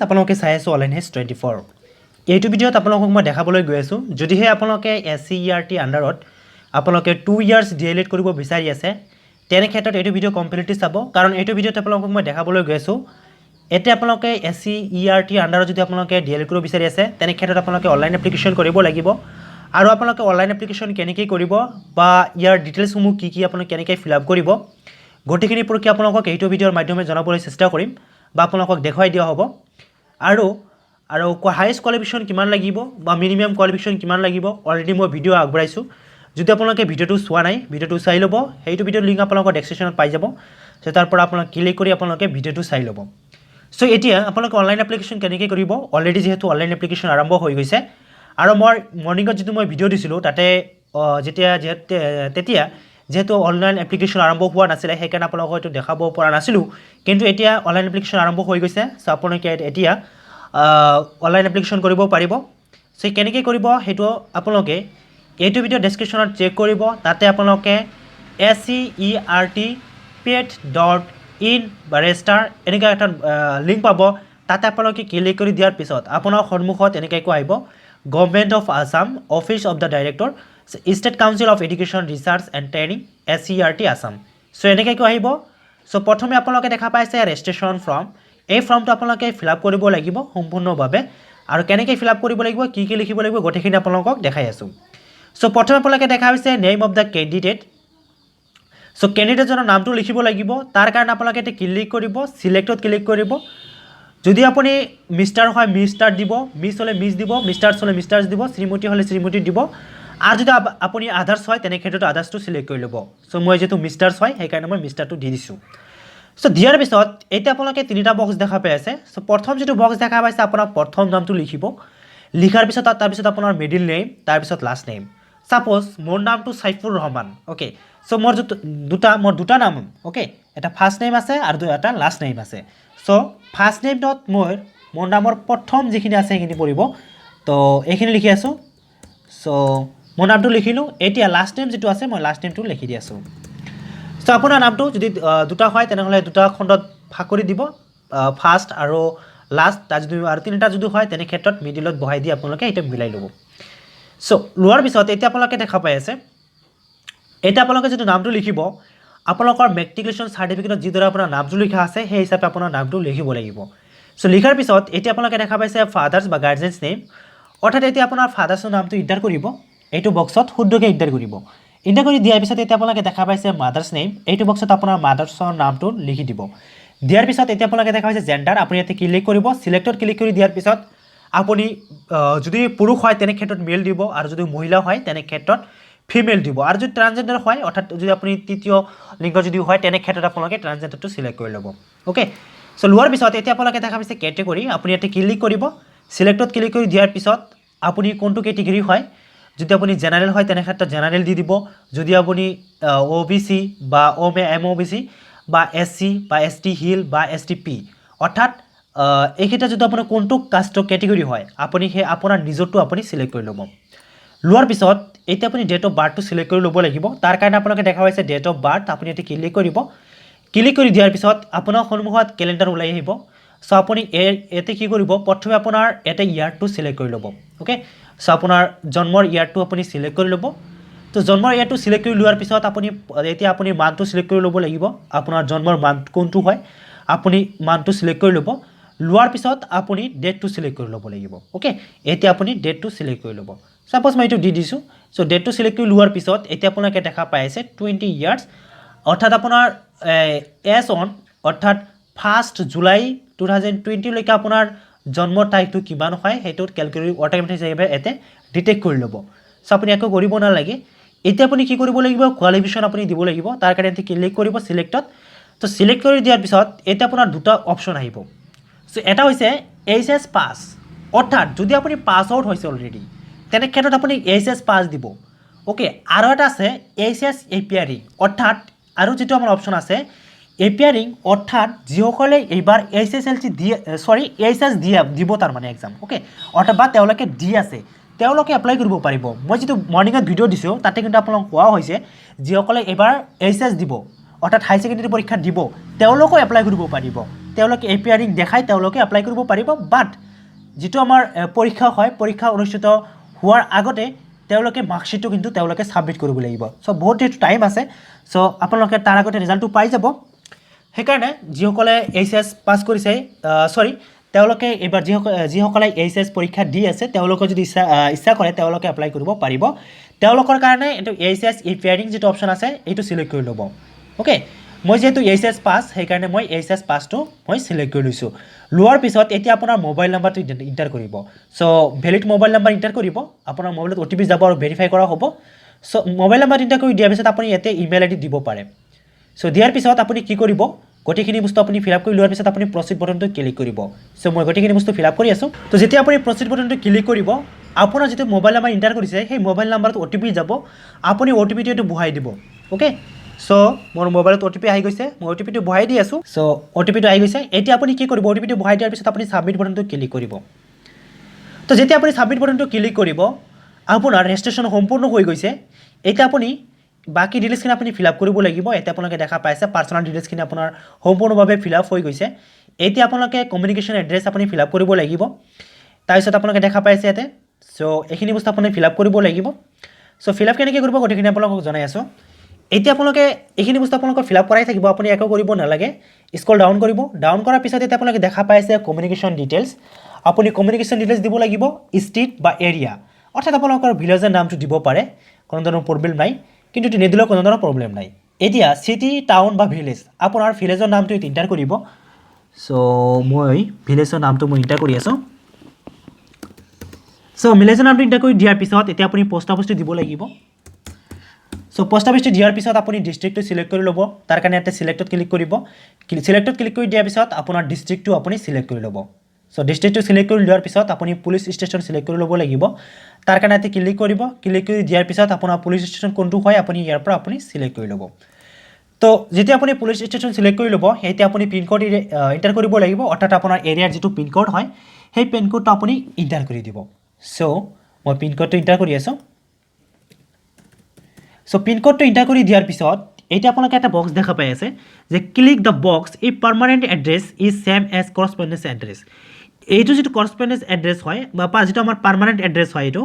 আপোনালোকে চাই আছো অনলাইন হেচ 24 এইটো ভিডিঅ'ত আপোনালোকক মই দেখাবলৈ গৈ আছো যদিহে আপোনালোকে SCERT আন্ডাৰত আপোনালোকে 2 ইয়াৰ্স ডিএলএড কৰিব বিচাৰি আছে তেনে ক্ষেত্ৰত এইটো ভিডিঅ' কমপ্লিটলি চাব কাৰণ এইটো ভিডিঅ'ত আপোনালোকক মই দেখাবলৈ গৈ আছো এতে আপোনালোকে SCERT আন্ডাৰত যদি আপোনালোকে ডিএলএড কৰিব বিচাৰি আছে তেনে ক্ষেত্ৰত আপোনালোকে অনলাইন এপ্লিকেশন কৰিব লাগিব আৰু আপোনালোকে অনলাইন এপ্লিকেশন কেনেকৈ কৰিব বা ইয়াৰ ডিটেইলছ সমূহ কি আপোনালোকে কেনেকৈ ফিল আপ কৰিব গোটেইখিনি প্ৰক্ৰিয়া আপোনালোকক এইটো ভিডিঅ'ৰ মাধ্যমে জনাবলৈ চেষ্টা কৰিম বা আপোনালোকক দেখাই দিয়া হ'ব আৰু হাইয়েষ্ট কোৱালিফিকেশন কিমান লাগিব বা মিনিমাম কোৱালিফিকেশন কিমান লাগিব অলৰেডি মই ভিডিঅ' আগবঢ়াইছো যদি আপোনালোকে ভিডিঅ'টো চোৱা নাই ভিডিঅ'টো চাই ল'ব সেইটো ভিডিঅ'ৰ লিংক আপোনালোকৰ ডেসক্ৰিপচনত পাই যাব সো তাৰ পৰা আপোনালোকে ক্লিক কৰি আপোনালোকে ভিডিঅ'টো চাই ল'ব সো এতিয়া আপোনালোকে অনলাইন এপ্লিকেশন কেনেকৈ কৰিব অলৰেডি যেহেতু অনলাইন এপ্লিকেশন আৰম্ভ হৈ গৈছে আৰু মই মৰ্নিংত যেটো মই ভিডিঅ' দিছিলো তাতে তেতিয়া যেহেতু অনলাইন এপ্লিকেশন আৰম্ভ হোৱা নাছিলে সেইকাৰণে আপোনালোকক এইটো দেখাব পৰা নাছিলো কিন্তু এতিয়া অনলাইন এপ্লিকেশন আৰম্ভ হৈ গৈছে সো আপোনালোকে এতিয়া অনলাইন এপ্লিকেশন কৰিব পাৰিব সো কেনেকৈ কৰিব হেতু আপোনালোকে এইটো ভিডিঅ' ডেসক্ৰিপচনত চেক কৰিব তাতে আপোনালোকে SCERT.paid.in বা ৰেজিষ্টাৰ এনেকা এটা লিংক পাব তাতে আপোনালোকে ক্লিক কৰি দিয়াৰ পিছত আপোনাৰ সন্মুখত এনেকৈ আহিব government of Assam office of the director state council of education research and training SCERT Assam so এনেকৈ আহিব সো প্ৰথমে আপোনালোকে দেখা পাইছে ৰেজিষ্ট্ৰেচন ফৰ্ম এই ফৰ্মটো আপোনালোকে ফিল আপ কৰিব লাগিব সম্পূৰ্ণভাৱে আৰু কেনেকৈ ফিল আপ কৰিব লাগিব কি লিখিব লাগিব গোটেইখিনি আপোনালোকক দেখাই আছো সো প্ৰথমে আপোনালোকে দেখা হৈছে name of the candidate so ক্যান্ডিডেটজনৰ নামটো লিখিব লাগিব তাৰ কাৰণে আপোনালোকে এটা ক্লিক কৰিব সিলেক্টত ক্লিক কৰিব যদি আপুনি মিস্টাৰ হয় মিস্টাৰ দিব মিস হলে মিস দিব মিস্টাৰছ হলে মিস্টাৰছ দিব শ্ৰীমতী হলে শ্ৰীমতী দিব আৰু যদি আপুনি আদাৰ্স হয় তেনে ক্ষেত্ৰত আদাৰ্সটো সিলেক্ট কৰি ল'ব সো মই যেটো মিস্টাৰছ হয় সেই কাৰণে মই মিস্টাৰটো দি দিছো সো দিয়াৰ পিছত এতিয়া আপোনালোকে তিনিটা বক্স দেখা পাই আছে সো প্ৰথম যেটো বক্স দেখা পাইছে আপোনাৰ প্ৰথম নামটো লিখিব লিখাৰ পিছত তাৰ পিছত আপোনাৰ মিডল নেম তাৰ পিছত লাষ্ট নেম সাপোজ মোৰ নামটো সাইফুৰ ৰহমান ওকে সো মোৰ দুটা নাম ওকে এটা ফাৰ্স্ট নেম আছে আৰু এটা লাষ্ট নেম আছে সো ফাৰ্স্ট নেমত মোৰ নামৰ প্ৰথম যিখিনি আছে সেইখিনি পৰিব তো এইখিনি লিখি আছো সো মোৰ নামটো লিখিলো এতিয়া লাষ্ট নেম যেটো আছে মই লাষ্ট নেমটো লিখি দি আছো সো আপোনাৰ নামটো যদি দুটা হয় তেনেহলে দুটা খণ্ডত ভাগ কৰি দিব ফাৰ্স্ট আৰু লাষ্ট যদি আৰু তিনিটা যদি হয় তেনে ক্ষেত্ৰত মিডলত বহাই দি আপোনালোকে এটা মিলাই ল'ব সো লোৱাৰ পিছত এতিয়া আপোনালোকে দেখা পাই আছে এটা আপোনালোকে যেটো নামটো লিখিব আপোনালোকৰ মেট্ৰিকুলেশ্যন সাৰ্টিফিকেটত যিদৰে আপোনাৰ নামটো লিখা আছে সেই হিচাপে আপোনাৰ নামটো লিখিব লাগিব সো লিখাৰ পিছত এতিয়া আপোনালোকে দেখা পাইছে ফাদাৰ্স বা গাৰ্ডিয়ানছ নেম অৰ্থাৎ এতিয়া আপোনাৰ ফাদাৰ্সৰ নামটো ইন্টাৰ কৰিব এইটো বক্সত শুদ্ধকৈ ইন্টাৰ কৰিব ইন্টাৰ কৰি দিয়াৰ পিছত এতিয়া আপোনালোকে দেখা পাইছে মাদাৰ্স নেম এইটো বক্সত আপোনাৰ মাদাৰ্সৰ নামটো লিখি দিব দিয়াৰ পিছত এতিয়া আপোনালোকে দেখা পাইছে জেন্ডাৰ আপুনি ইয়াতে ক্লিক কৰিব সিলেক্টত ক্লিক কৰি দিয়াৰ পিছত আপুনি যদি পুৰুষ হয় তেনে ক্ষেত্ৰত মেল দিব আৰু যদি মহিলা হয় তেনে ক্ষেত্ৰত ফিমেল দিব আৰু যদি ট্ৰান্সজেন্ডাৰ হয় অৰ্থাৎ যদি আপুনি তৃতীয় লিংগ যদি হয় তেনে ক্ষেত্ৰত আপোনালোকে ট্ৰান্সজেন্ডাৰটো সিলেক্ট কৰি ল'ব ওকে সো লোৱাৰ পিছত এতিয়া আপোনালোকে দেখা পাইছে ক্যাটেগৰী আপুনি ইয়াতে ক্লিক কৰিব সিলেক্টত ক্লিক কৰি দিয়াৰ পিছত আপুনি কোনটো ক্যাটেগৰী হয় যদি আপুনি জেনাৰেল হয় তেনে ক্ষেত্ৰত জেনাৰেল দি দিব যদি আপুনি OBC বা MOBC বা SC বা ST হিল বা STP অৰ্থাৎ এইকেইটা যদি আপোনাৰ কোনটো কাষ্টৰ ক্যাটেগৰী হয় আপুনি হে আপোনাৰ নিজৰটো আপুনি সিলেক্ট কৰি ল'ব লোৱাৰ পিছত এতিয়া আপুনি ডেট অফ বাৰ্থটো সিলেক্ট কৰি ল'ব লাগিব তাৰ কাৰণে আপোনালোকে দেখা পাইছে ডেট অফ বাৰ্থ আপুনি এটি ক্লিক কৰিব ক্লিক কৰি দিয়াৰ পিছত আপোনাৰ সন্মুখত ক্যালেন্ডাৰ ওলাই আহিব সো আপুনি এতে কি কৰিব প্ৰথমে আপোনাৰ এটা ইয়াৰটো সিলেক্ট কৰি ল'ব ওকে সো আপোনাৰ জন্মৰ ইয়াৰটো আপুনি সিলেক্ট কৰি ল'ব তো জন্মৰ ইয়াৰটো সিলেক্ট কৰি লোৱাৰ পিছত আপুনি মান্থটো সিলেক্ট কৰি ল'ব লাগিব আপোনাৰ জন্মৰ মান্থ কোনটো হয় আপুনি মান্থটো সিলেক্ট কৰি ল'ব লোৱাৰ পিছত আপুনি ডেটটো সিলেক্ট কৰি ল'ব লাগিব ওকে এতিয়া আপুনি ডেটটো সিলেক্ট কৰি ল'ব সাপোজ মই এটো দি দিছো সো ডেটটো সিলেক্ট কৰি লোৱাৰ পিছত এতিয়া আপোনালোকে দেখা পাই আছে 20 ইয়াৰ্স অৰ্থাৎ আপোনাৰ এজ অন অৰ্থাৎ 1 জুলাই 2020 লৈকে আপোনাৰ জন্মৰ তাৰিখটো কিমান হয় হেতু ক্যালকুলেট অটোমেটিক হিচাপে এতে ডিটেক্ট কৰি ল'ব সো আপুনি একো কৰিব নালাগে এতিয়া আপুনি কি কৰিব লাগিব কোৱালিফিকেশন আপুনি দিব লাগিব তাৰ কাৰণে ক্লিক কৰিব সিলেক্টত তো সিলেক্ট কৰি দিয়াৰ পিছত এটা আপোনাৰ দুটা অপচন আহিব সো এটা হৈছে HS পাস অৰ্থাৎ যদি আপুনি পাস আউট হৈছে অলৰেডি তেনে ক্ষেত্ৰত আপুনি HS পাস দিব ওকে আৰু এটা আছে HS এপিয়াৰিং অৰ্থাৎ আৰু যেটো আমাৰ অপচন আছে এপিয়াৰিং অৰ্থাৎ যিসকলে এইবাৰ SSLC HS দিব তাৰ মানে এক্সাম ওকে অৰ্থাৎ বা তেওঁলোকে দি আছে তেওঁলোকে এপ্লাই কৰিব পাৰিব মই যেটো মৰ্নিংত ভিডিঅ' দিছো তাতে কিন্তু আপোনালোক কোৱা হৈছে যিসকলে এবাৰ HS দিব অৰ্থাৎ হাই সেকেন্ডাৰী পৰীক্ষা দিব তেওঁলোকো এপ্লাই কৰিব পাৰিব তেওঁলোকে এপিয়াৰিং দেখাই তেওঁলোকে এপ্লাই কৰিব পাৰিব বাট যেটো আমাৰ পৰীক্ষা হয় পৰীক্ষা অনুষ্ঠিত হোৱাৰ আগতে তেওঁলোকে মাৰ্কশিটটো কিন্তু তেওঁলোকে সাবমিট কৰিব লাগিব সো বহুত টাইম আছে সো আপোনালোকে তাৰ আগতে ৰিজাল্টটো পাই যাব সেইকাৰণে যিসকলে এইচএস পাস কৰিছে সৰি তেওঁলোকে এবাৰ যিসকলে এইচএস পৰীক্ষা দি আছে তেওঁলোকে যদি ইচ্ছা কৰে তেওঁলোকে এপ্লাই কৰিব পাৰিব তেওঁলোকৰ কাৰণে এটো এইচএস এপিয়াৰিং যেটো অপচন আছে এইটো সিলেক্ট কৰি ল'ব ওকে মই যেহেতু এইচএস পাস সেইকাৰণে মই এইচএস পাসটো মই সিলেক্ট কৰি লৈছো লোৱাৰ পিছত এতিয়া আপোনাৰ মোবাইল নাম্বাৰটো ইন্টাৰ কৰিব so valid mobile number inter কৰিব আপোনাৰ মোবাইলত ওটিপি যাব আৰু ভেৰিফাই কৰা হ'ব সো মোবাইল নাম্বাৰ ইন্টাৰ কৰি দিয়াৰ পিছত আপুনি ইয়াতে ইমেইল আইডি দিব পাৰে সো দিয়াৰ পিছত আপুনি কি কৰিব গটিখিনি বস্তু আপুনি ফিল আপ কৰি লোৱাৰ পিছত আপুনি প্ৰসিড বাটনটো ক্লিক কৰিব সো মই গটিখিনি বস্তু ফিল আপ কৰি আছো তো যেতিয়া আপুনি প্ৰসিড বাটনটো ক্লিক কৰিব আপোনাৰ যেটো মোবাইল নাম্বাৰ ইন্টাৰ কৰিছে সেই মোবাইল নাম্বাৰত ওটিপি যাব আপুনি ওটিপিটো এটো বহাই দিব ওকে সো মোৰ মোবাইলত ওটিপি আহি গৈছে মই ওটিপিটো বহাই দি আছো সো ওটিপিটো আহি গৈছে এতিয়া আপুনি কি কৰিব ওটিপিটো বহাই দিয়াৰ পিছত আপুনি সাবমিট বাটনটো ক্লিক কৰিব তো যেতিয়া আপুনি সাবমিট বাটনটো ক্লিক কৰিব আপোনাৰ ৰেজিষ্ট্ৰেচন সম্পূৰ্ণ হৈ গৈছে এতিয়া আপুনি বাকি ডিটেইলছখিনি আপুনি ফিল আপ কৰিব লাগিব এতিয়া আপোনালোকে দেখা পাইছে পাৰ্সোনাল ডিটেইলছখিনি আপোনাৰ সম্পূৰ্ণভাৱে ফিল আপ হৈ গৈছে এতিয়া আপোনালোকে কমিউনিকেশ্যন এড্ৰেছ আপুনি ফিল আপ কৰিব লাগিব তাৰপিছত আপোনালোকে দেখা পাইছে ইয়াতে সো এইখিনি বস্তু আপুনি ফিল আপ কৰিব লাগিব সো ফিল আপ কেনেকৈ কৰিব গতিকে আপোনালোকক জনাই আছো এতিয়া আপোনালোকে এইখিনি বস্তু আপোনালোকৰ ফিল আপ কৰাই থাকিব আপুনি একো কৰিব নালাগে স্ক্ৰল ডাউন কৰিব ডাউন কৰাৰ পিছত এতিয়া আপোনালোকে দেখা পাইছে কমিউনিকেশ্যন ডিটেইলছ আপুনি কমিউনিকেশ্যন ডিটেইলছ দিব লাগিব ষ্ট্ৰীট বা এৰিয়া অৰ্থাৎ আপোনালোকৰ ভিলেজৰ নামটো দিব পাৰে কোনো ধৰণৰ প্ৰবলেম নাই কিন্তু এটো নিদিলেও কোনো ধৰণৰ প্ৰবলেম নাই এতিয়া সিটি টাউন বা ভিলেজ আপোনাৰ ভিলেজৰ নামটো ইন্টাৰ কৰিব সো মই ভিলেজৰ নামটো মই ইন্টাৰ কৰি আছো সো ভিলেজৰ নামটো ইন্টাৰ কৰি দিয়াৰ পিছত এতিয়া আপুনি পোষ্ট অফিসটো দিব লাগিব সো পোষ্ট অফিসটো দিয়াৰ পিছত আপুনি ডিস্ট্ৰিক্টটো সিলেক্ট কৰি ল'ব তাৰ কাৰণে এটা সিলেক্টত ক্লিক কৰিব সিলেক্টত ক্লিক কৰি দিয়াৰ পিছত আপোনাৰ ডিস্ট্ৰিক্টটো আপুনি সিলেক্ট কৰি ল'ব সো ডিস্ট্ৰিক্টটো সিলেক্ট কৰি লোৱাৰ পিছত আপুনি পুলিশ ষ্টেচন সিলেক্ট কৰি ল'ব লাগিব তাৰ কাৰণে এটা ক্লিক কৰিব ক্লিক কৰি দিয়াৰ পিছত আপোনাৰ পুলিশ ষ্টেচন কোনটো হয় আপুনি ইয়াৰ পৰা আপুনি সিলেক্ট কৰি ল'ব তো যেতিয়া আপুনি পুলিশ ষ্টেচন সিলেক্ট কৰি ল'ব এতিয়া আপুনি পিন কোড এন্টাৰ কৰিব লাগিব অৰ্থাৎ আপোনাৰ এৰিয়াৰ যেটো পিন কোড হয় সেই পিন কোডটো আপুনি এন্টাৰ কৰি দিব সো মই পিন কোডটো এন্টাৰ কৰি আছো সো পিন কোডটো এন্টাৰ কৰি দিয়াৰ পিছত এটা আপোনালোকে এটা বক্স দেখা পাই আছে যে click the box if permanent address is same as correspondence address এইটো যেটো কৰসপন্ডেন্স এড্ৰেছ হয় বা যেটো আমাৰ পাৰ্মানেন্ট এড্ৰেছ হয় এইটো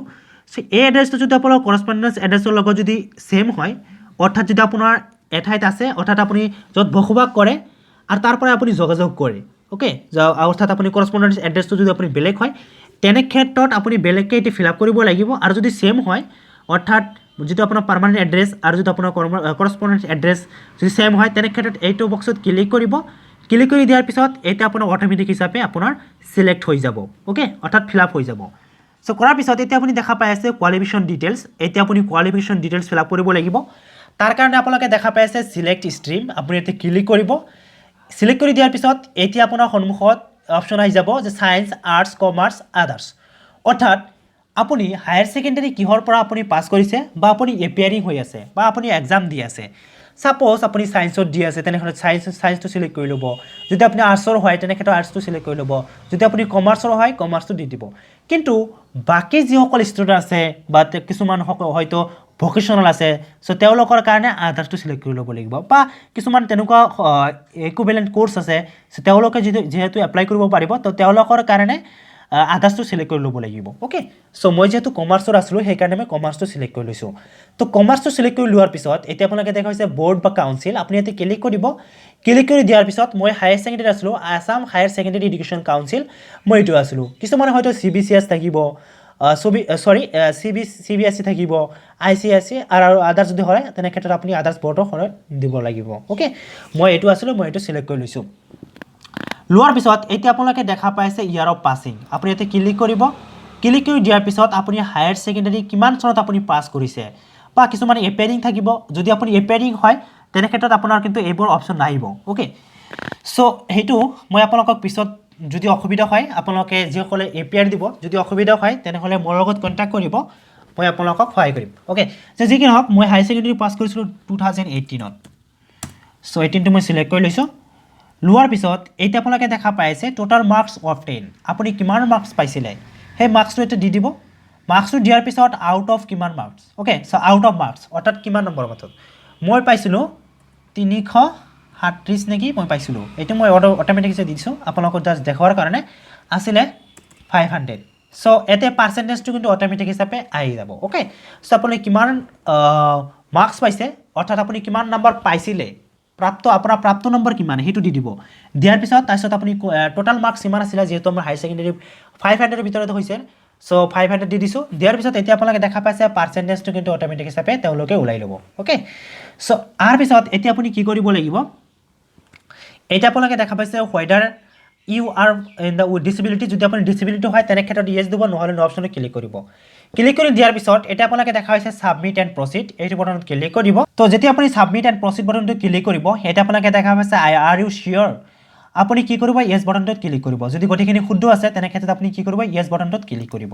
সো এই এড্ৰেছটো যদি আপোনাৰ কৰসপন্ডেন্স এড্ৰেছৰ লগত যদি সেম হয় অৰ্থাৎ যদি আপোনাৰ এঠাইত আছে অৰ্থাৎ আপুনি যত বসবাস কৰে আৰু তাৰ পৰা আপুনি যোগাযোগ কৰে ওকে অৰ্থাৎ আপুনি কৰসপন্ডেন্স এড্ৰেছটো যদি আপুনি বেলেগ হয় তেনে ক্ষেত্ৰত আপুনি বেলেগকৈ এটি ফিল আপ কৰিব লাগিব আৰু যদি সেম হয় অৰ্থাৎ যেটো আপোনাৰ পাৰ্মানেন্ট এড্ৰেছ আৰু যেটো আপোনাৰ কৰসপন্ডেন্স এড্ৰেছ যদি সেম হয় তেনে ক্ষেত্ৰত এইটো বক্সত ক্লিক কৰিব ক্লিক কৰি দিয়াৰ পিছত এটা আপোনাৰ অটোমেটিক হিচাপে আপোনাৰ সিলেক্ট হৈ যাব ওকে অৰ্থাৎ ফিল আপ হৈ যাব সো কৰাৰ পিছত এতিয়া আপুনি দেখা পাই আছে কোৱালিফিকেশ্যন ডিটেইলছ এতিয়া আপুনি কোৱালিফিকেশ্যন ডিটেইলছ ফিল আপ কৰিব লাগিব তাৰ কাৰণে আপোনালোকে দেখা পাই আছে সিলেক্ট ষ্ট্ৰীম আপুনি এতে ক্লিক কৰিব সিলেক্ট কৰি দিয়াৰ পিছত এতিয়া আপোনাৰ সন্মুখত অপচন আহি যাব যে সায়েন্স আৰ্টছ কমাৰ্চ আদাৰ্স অৰ্থাৎ আপুনি হায়াৰ সেকেন্ডাৰী কিহৰ পৰা আপুনি পাস কৰিছে বা আপুনি এপিয়াৰিং হৈ আছে বা আপুনি এক্সাম দি আছে সাপোজ আপুনি সায়েন্সত দি আছে তেনেহলে সায়েন্সটো সিলেক্ট কৰি ল'ব যদি আপুনি আৰ্টছৰ হয় তেনেক্ষেত্ৰত আৰ্টছটো সিলেক্ট কৰি ল'ব যদি আপুনি কমাৰ্চৰ হয় কমাৰ্চটো দি দিব কিন্তু বাকি যিসকল ষ্টুডেন্ট আছে বা কিছুমান হয়তো ভোকেশনাল আছে সো তেওঁলোকৰ কাৰণে আদাৰ্সটো সিলেক্ট কৰি ল'ব লাগিব বা কিছুমান তেনেকুৱা ইকুইভেলেন্ট কোৰ্স আছে সো তেওঁলোকে যেহেতু এপ্লাই কৰিব পাৰিব তো তেওঁলোকৰ কাৰণে আদাৰ্সটো সিলেক্ট কৰি ল'ব লাগিব ওকে সো মই যেহেতু কমাৰ্চৰ আছিলো সেই কাৰণে মই কমাৰ্চটো সিলেক্ট কৰি লৈছো তো কমাৰ্চটো সিলেক্ট কৰি লোৱাৰ পিছত এতিয়া আপোনালোকে দেখা হৈছে বোৰ্ড বা কাউন্সিল আপুনি এতে ক্লিক কৰিব ক্লিক কৰি দিয়াৰ পিছত মই হায়াৰ সেকেন্ডাৰী আছিলো Assam higher secondary education council মই এটো আছিলো কিছুমান হয়তো সিবিসিএস থাকিব সিবিএসই থাকিব আইসিএসই আৰু আদাৰ্স যদি হয় তেনে ক্ষেত্ৰত আপুনি আদাৰ্স বোৰ্ডৰ দিব লাগিব ওকে মই এটো আছিলো মই এটো সিলেক্ট কৰি লৈছো লোৱাৰ পিছত এতিয়া আপোনালোকে দেখা পাইছে ইয়াৰ অফ পাসিং আপুনি এতে ক্লিক কৰিব ক্লিক কৰি দিয়াৰ পিছত আপুনি হায়াৰ সেকেন্ডাৰী কিমান চনত আপুনি পাস কৰিছে বা কিছুমান এপিয়াৰিং থাকিব যদি আপুনি এপিয়াৰিং হয় তেনে ক্ষেত্ৰত আপোনাৰ কিন্তু এইবোৰ অপচন নাহিব ওকে সো হেতু মই আপোনালোকক পিছত যদি অসুবিধা হয় আপোনালোকে যিসকলে এপিআৰ দিব যদি অসুবিধা হয় তেনেহলে মোৰ লগত কন্টাক্ট কৰিব মই আপোনালোকক সহায় কৰিম ওকে যে যি কি হওক মই হাই সেকেন্ডাৰী পাস কৰিছিলো 2018 ত সো 18 টো মই সিলেক্ট কৰি লৈছো লোৱাৰ পিছত এইটা আপোনালোকে দেখা পাইছে টোটাল মাৰ্কস অফ 10 আপুনি কিমান মাৰ্কস পাইছিলে সেই মাৰ্কসটো এটা দি দিব মাৰ্কসটো দিয়াৰ পিছত আউট অফ কিমান marks okay so out of marks অৰ্থাৎ কিমান নম্বৰ মতত মই পাইছিলো 300 37 নেকি মই পাইছিলোঁ এইটো মই অট'মেটিকলি দি দিছোঁ আপোনালোকক জাষ্ট দেখুৱাৰ কাৰণে আছিলে 500 সো এতে পাৰ্চেন্টেজটো কিন্তু অট'মেটিক হিচাপে আহি যাব ওকে সো আপুনি কিমান মাৰ্কস পাইছে অৰ্থাৎ আপুনি কিমান নম্বৰ পাইছিলে আপোনাৰ প্ৰাপ্ত নম্বৰ কিমান হেতু দি দিব দিয়াৰ পিছত তাৰপিছত আপুনি টোটাল মাৰ্কস কিমান আছিল যেহেতু আমাৰ হাই সেকেন্ডাৰী 500 এৰ ভিতৰত হৈছে সো 500 দি দিছো দিয়াৰ পিছত এতিয়া আপোনালোকে দেখা পাইছে পাৰ্চেন্টেজটো কিন্তু অট'মেটিক হিচাপে তেওঁলোকে ওলাই ল'ব ওকে সো আৰ পিছত এতিয়া আপুনি কি কৰিব লাগিব এটা আপোনালোকে দেখা পাইছে whether you are in the disability যদি আপুনি ডিসেবিলিটি হয় তেনে ক্ষেত্ৰত ইয়েস দিব নহলে নো অপচনত ক্লিক কৰিব ক্লিক কৰি দিয়াৰ পিছত এটা আপোনালোকে দেখা হৈছে সাবমিট এন্ড প্ৰসিড এইটো বটনত ক্লিক কৰিব তো যেতিয়া আপুনি সাবমিট এন্ড প্ৰসিড বটনটো ক্লিক কৰিব এটা আপোনালোকে দেখা পাইছে আৰ ইউ শিওৰ আপুনি কি কৰিব ইয়েস বটনটোত ক্লিক কৰিব যদি গটিখিনি শুদ্ধ আছে তেনে ক্ষেত্ৰত আপুনি কি কৰিব ইয়েস বটনটোত ক্লিক কৰিব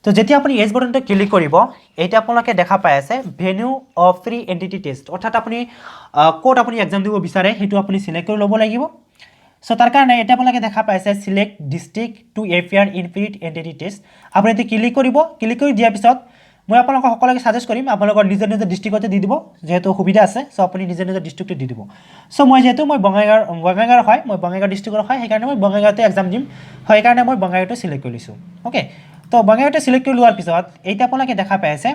তো যেতিয়া আপুনি ইয়েস বটনটোত ক্লিক কৰিব এটা আপোনালোকে দেখা পাই আছে venue of free entry test অৰ্থাৎ আপুনি কোড আপুনি এক্সাম দিব বিচাৰে হেতু আপুনি সিলেক্ট কৰি ল'ব লাগিব সো তাৰ কাৰণে এটা আপোনালোকে দেখা পাইছে select district to appear in pre entry test আপুনি এতে ক্লিক কৰিব ক্লিক কৰি দিয়াৰ পিছত মই আপোনালোকক সকলোকে সাজেষ্ট কৰিম আপোনালোকৰ নিজৰ নিজৰ ডিস্ট্ৰিক্টতে দি দিব যেহেতু সুবিধা আছে সো আপুনি নিজৰ নিজৰ ডিস্ট্ৰিক্টতে দি দিব সো মই যেহেতু মই বঙাইগাঁৱৰ হয় মই বঙাইগাঁও ডিস্ট্ৰিক্টৰ হয় সেইকাৰণে মই বঙাইগাঁৱতে এক্সাম দিম হয় সেইকাৰণে মই বঙাইগাঁৱটো সিলেক্ট কৰি লৈছোঁ ওকে তো বঙাইগাঁৱতে সিলেক্ট কৰি লোৱাৰ পিছত এইটা আপোনালোকে দেখা পাই আছে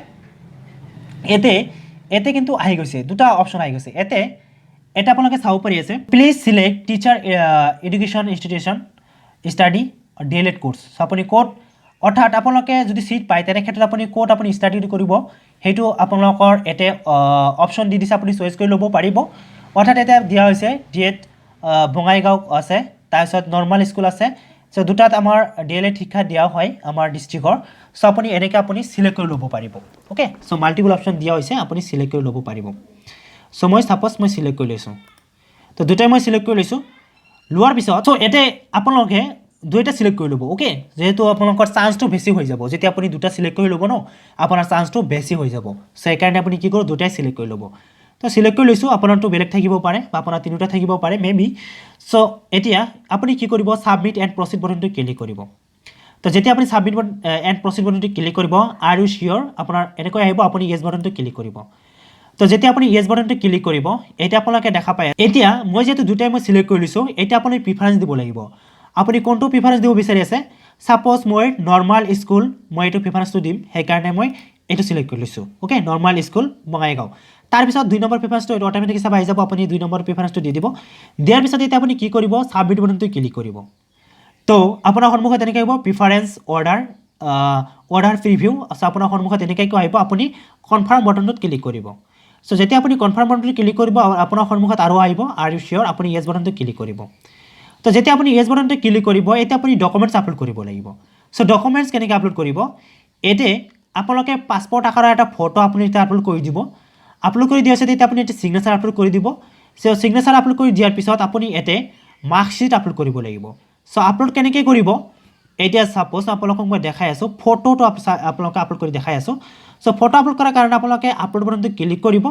এতে কিন্তু আহি গৈছে দুটা অপচন আহি গৈছে এটা আপোনালোকে চাব পাৰি আছে please select teacher education institution study D El Ed course so আপুনি কোড অৰ্থাৎ আপোনালোকে যদি সিট পায় তেনে ক্ষেত্ৰত আপুনি কোড আপুনি ষ্টাডি কৰিব হেতু আপোনালোকৰ এতে অপচন দি দিছে আপুনি চয়েস কৰি ল'ব পাৰিব অৰ্থাৎ এটা দিয়া হৈছে ডিএড বঙাইগাঁও আছে তাৰপিছত নৰ্মাল স্কুল আছে সো দুটাত আমাৰ ডিএলএড শিক্ষা দিয়া হয় আমাৰ ডিস্ট্ৰিক্টৰ সো আপুনি এনেকৈ আপুনি সিলেক্ট কৰি ল'ব পাৰিব ওকে সো মাল্টিপল অপচন দিয়া হৈছে আপুনি সিলেক্ট কৰি ল'ব পাৰিব সো মই সাপোজ মই সিলেক্ট কৰি লৈছোঁ তো দুটাই মই সিলেক্ট কৰি লৈছোঁ লোৱাৰ পিছত সো এতে আপোনালোকে দুইটা সিলেক্ট কৰি ল'ব ওকে যেহেতু আপোনালোকৰ চান্সটো বেছি হৈ যাব যেতিয়া আপুনি দুটা সিলেক্ট কৰি ল'ব ন আপোনাৰ চান্সটো বেছি হৈ যাব সো সেইকাৰণে আপুনি কি কৰিব দুটাই সিলেক্ট কৰি ল'ব তো সিলেক্ট কৰি লৈছোঁ আপোনাৰটো বেলেগ থাকিব পাৰে বা আপোনাৰ তিনিটা থাকিব পাৰে মেবি সো এতিয়া আপুনি কি কৰিব সাবমিট এণ্ড প্ৰসিড বটনটো ক্লিক কৰিব তো যেতিয়া আপুনি সাবমিট এণ্ড প্ৰসিড বটনটো ক্লিক কৰিব আৰ ইউ শিওৰ আপোনাৰ এনেকৈ আহিব আপুনি ইয়েস বটনটো ক্লিক কৰিব তো যেতিয়া আপুনি ইয়েস বটনটো ক্লিক কৰিব এটা আপোনালোকে দেখা পায় এতিয়া মই যেহেতু দুটাই মই সিলেক্ট কৰি লৈছোঁ এতিয়া আপুনি প্ৰিফাৰেন্স দিব লাগিব আপুনি কোনটো প্ৰিফাৰেন্স দিব বিচাৰি আছে সাপোজ মই নৰ্মাল স্কুল মই এইটো প্ৰিফাৰেন্সটো দিম সেইকাৰণে মই এইটো সিলেক্ট কৰি লৈছোঁ ওকে নৰ্মাল স্কুল বঙাইগাঁও তাৰপিছত 2 নম্বৰ প্ৰিফাৰেন্সটো এইটো অট'মেটিক হিচাপে আহি যাব আপুনি 2 নম্বৰ প্ৰিফাৰেন্সটো দি দিব দিয়াৰ পিছত এতিয়া আপুনি কি কৰিব সাবমিট বটনটো ক্লিক কৰিব তো আপোনাৰ সন্মুখত এনেকৈ আহিব প্ৰিফাৰেন্স অৰ্ডাৰ প্ৰিভিউ আছে আপোনাৰ সন্মুখত এনেকৈ আহিব আপুনি কনফাৰ্ম বটনটোত ক্লিক কৰিব সো যেতিয়া আপুনি কনফাৰ্ম বটনটো ক্লিক কৰিব আপোনাৰ সন্মুখত আৰু আহিব আৰ ইউ শিওৰ আপুনি ইয়েস বটনটো ক্লিক কৰিব তো যেতিয়া আপুনি ইয়েস বটনটো ক্লিক কৰিব এতিয়া আপুনি ডকুমেন্টছ আপলোড কৰিব লাগিব সো ডকুমেন্টছ কেনেকৈ আপলোড কৰিব এতে আপোনালোকে পাছপোৰ্ট আকাৰৰ এটা ফটো আপুনি এটা আপলোড কৰি দিব আপলোড কৰি দিয়াৰ পিছত এতিয়া আপুনি এটা সিগনেচাৰ আপলোড কৰি দিব সো সিগনেচাৰ আপলোড কৰি দিয়াৰ পিছত আপুনি এতে মাৰ্কশ্বিট আপলোড কৰিব লাগিব সো আপলোড কেনেকৈ কৰিব এতিয়া সাপোজ আপোনালোকক মই দেখাই আছোঁ ফটোটো আপোনালোকে আপলোড কৰি দেখাই আছোঁ সো ফটো আপলোড কৰাৰ কাৰণে আপোনালোকে আপলোড বটনটো ক্লিক কৰিব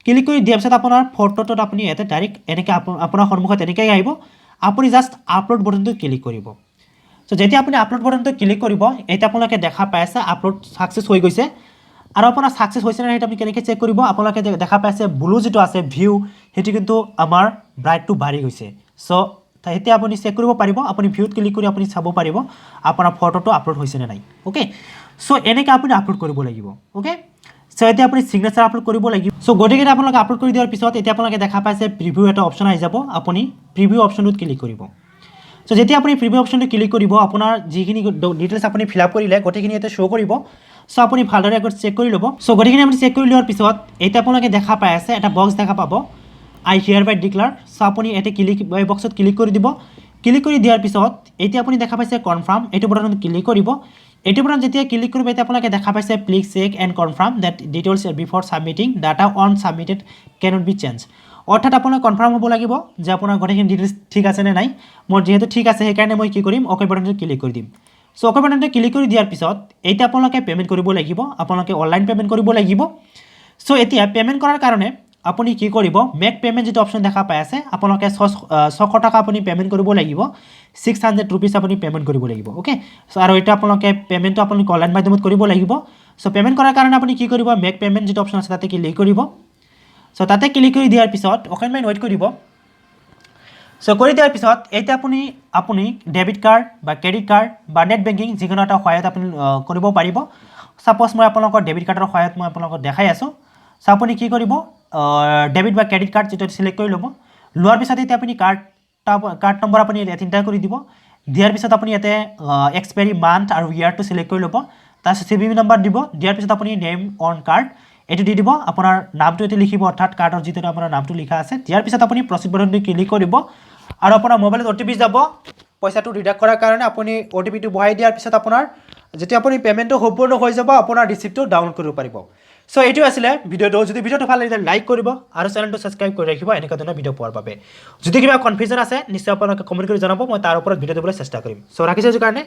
ক্লিক কৰি দিয়াৰ পিছত আপোনাৰ ফটোটোত আপুনি এতে ডাইৰেক্ট এনেকৈ আপোনাৰ সন্মুখত এনেকৈ আহিব আপুনি জাষ্ট আপলোড বটনটো ক্লিক কৰিব সো যেতিয়া আপুনি আপলোড বটনটো ক্লিক কৰিব এটা আপোনালোকে দেখা পাই আছে আপলোড সাকসেস হৈ গৈছে আৰু আপোনাৰ সাকসেস হৈছে নে এটা আপুনি কেনেকৈ চেক কৰিব আপোনালোকে দেখা পাই আছে ব্লু যেটো আছে ভিউ হেতু কিন্তু আমাৰ ব্ৰাইটটো বাঢ়ি গৈছে সো এতিয়া আপুনি চেক কৰিব পাৰিব আপুনি ভিউত ক্লিক কৰি আপুনি চাব পাৰিব আপোনাৰ ফটোটো আপলোড হৈছে নে নাই ওকে সো এনেকৈ আপুনি আপলোড কৰিব লাগিব ওকে সো এতিয়া আপুনি সিগনেচাৰ আপলোড কৰিব লাগিব সো গতিকে আপোনালোকে আপলোড কৰি দিয়াৰ পিছত এতিয়া আপোনালোকে দেখা পাইছে প্ৰিভিউ এটা অপচন আহি যাব আপুনি প্ৰিভিউ অপচনটোত ক্লিক কৰিব সো যেতিয়া আপুনি প্ৰিভিউ অপচনটো ক্লিক কৰিব আপোনাৰ যিখিনি ডিটেইলছ আপুনি ফিল আপ কৰিলে গোটেইখিনি এটা শ্ব' কৰিব সো আপুনি ভালদৰে একবাৰ চেক কৰি ল'ব সো গোটেইখিনি আপুনি চেক কৰি লোৱাৰ পিছত এতিয়া আপোনালোকে দেখা পাই আছে এটা বক্স দেখা পাব আই হিয়াৰ বাই ডিক্লাৰ সো আপুনি এতে ক্লিক বক্সত ক্লিক কৰি দিব ক্লিক কৰি দিয়াৰ পিছত এতিয়া আপুনি দেখা পাইছে কনফাৰ্ম এইটো বটনত ক্লিক কৰিব এইটো বটন যেতিয়া ক্লিক কৰিব এতিয়া আপোনালোকে দেখা পাইছে please check and confirm that details before submitting data on submitted cannot be change অৰ্থাৎ আপোনালোকে কনফাৰ্ম হ'ব লাগিব যে আপোনাৰ গোটেইখিনি ডিটেইলছ ঠিক আছে নে নাই মোৰ যেহেতু ঠিক আছে সেইকাৰণে মই কি কৰিম অকে বটনটো ক্লিক কৰি দিম সো অকে বটনটো ক্লিক কৰি দিয়াৰ পিছত এইটা আপোনালোকে পেমেন্ট কৰিব লাগিব আপোনালোকে অনলাইন পেমেন্ট কৰিব লাগিব সো এতিয়া পেমেন্ট কৰাৰ কাৰণে আপুনি কি কৰিব মেক পেমেন্ট যেটো অপচন দেখা পাই আছে আপোনালোকে 600 টাকা আপুনি পেমেন্ট কৰিব লাগিব 600 रुपीस আপুনি পেমেন্ট কৰিব লাগিব ওকে সো আৰু এটা আপোনালোকে পেমেন্টটো আপুনি অনলাইন মাধ্যমত কৰিব লাগিব সো পেমেন্ট কৰাৰ কাৰণে আপুনি কি কৰিব মেক পেমেন্ট যেটো অপচন আছে তাতে ক্লিক কৰিব সো তাতে ক্লিক কৰি দিয়াৰ পিছত অকণমান ৱেইট কৰিব সো কৰি দিয়াৰ পিছত এইতে আপুনি ডেবিট কাৰ্ড বা ক্ৰেডিট কাৰ্ড বা নেট বেংকিং যিকোনো এটা সহায়ত আপুনি কৰিব পাৰিব সাপোজ মই আপোনালোকৰ ডেবিট কাৰ্ডৰ সহায়ত মই আপোনালোকক দেখাই আছো সো আপুনি কি কৰিব ডেবিট বা ক্ৰেডিট কাৰ্ড যেটো সিলেক্ট কৰি ল'ব লোৱাৰ পিছত এতিয়া আপুনি কাৰ্ড নম্বৰ আপুনি এন্টাৰ কৰি দিব দিয়াৰ পিছত আপুনি ইয়াতে এক্সপায়াৰি মান্থ আৰু ইয়াৰটো সিলেক্ট কৰি ল'ব তাৰ সিভিভি নম্বৰ দিব দিয়াৰ পিছত আপুনি নেম অন কাৰ্ড এটো দি দিব আপোনাৰ নামটো এতে লিখিব অৰ্থাৎ কাৰ্ডৰ যেটো আপোনাৰ নামটো লিখা আছে দিয়াৰ পিছত আপুনি প্ৰসিড বাটনটো ক্লিক কৰিব আৰু আপোনাৰ মোবাইলত ওটিপি যাব পইচাটো ৰিডাক্ট কৰাৰ কাৰণে আপুনি ওটিপিটো বহাই দিয়াৰ পিছত আপোনাৰ যেতিয়া আপুনি পেমেন্টটো সম্পূৰ্ণ হৈ যাব আপোনাৰ ৰিসিপ্টটো ডাউনলোড কৰিব পাৰিব সো এইটো আছিল ভিডিওটো যদি ভিডিওটো ভাল লাগিলে লাইক কৰিব আৰু চেনেলটো সাবস্ক্ৰাইব কৰি ৰাখিব এনেকুৱা ধৰণৰ ভিডিও পোৱাৰ বাবে যদি কিবা কনফিউজন আছে নিশ্চয় আপোনালোকে কমেন্ট কৰি জনাব মই তাৰ ওপৰত ভিডিও দিবলৈ চেষ্টা কৰিম সো ৰাখিছো কাৰণে